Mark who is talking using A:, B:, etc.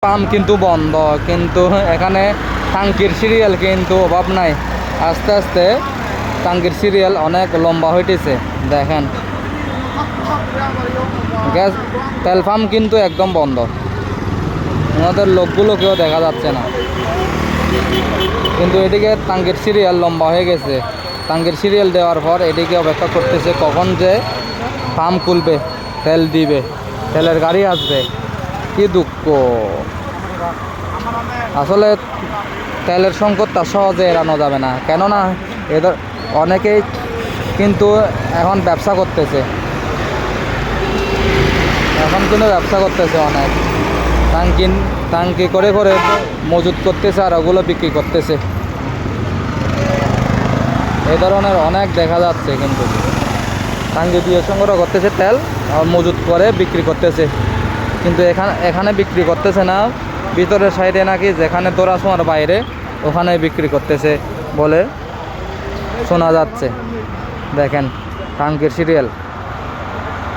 A: Pump কিন্তু বন্ধ, কিন্তু এখানে টাঙ্কির সিরিয়াল কিন্তু অভাব নাই। আস্তে আস্তে টাঙ্কির সিরিয়াল অনেক লম্বা হইতেছে। দেখেন গ্যাস তেল পাম্প কিন্তু একদম বন্ধ, ওনাদের লোকগুলোকেও দেখা যাচ্ছে না। কিন্তু এদিকে টাঙ্কির সিরিয়াল লম্বা হয়ে গেছে। টাঙ্কির সিরিয়াল দেওয়ার পর এদিকে অপেক্ষা করতেছে কখন যে পাম্প খুলবে, তেল দিবে, তেলের গাড়ি আসবে। কি দুঃখ! আসলে তেলের সংকটটা সহজে এড়ানো যাবে না, কেননা এদের অনেকেই কিন্তু এখন ব্যবসা করতেছে, অনেক টাঙ্কি করে করে মজুত করতেছে আর ওগুলো বিক্রি করতেছে। এই ধরনের অনেক দেখা যাচ্ছে, কিন্তু টাঙ্কি দিয়ে সংগ্রহ করতেছে তেল আর মজুত করে বিক্রি করতেছে। কিন্তু এখানে বিক্রি করতেছে না, ভিতরের সাইডে নাকি যেখানে দোরাসোনার বাইরে ওখানে বিক্রি করতেছে বলে শোনা যাচ্ছে। দেখেন টাঙ্কির সিরিয়াল।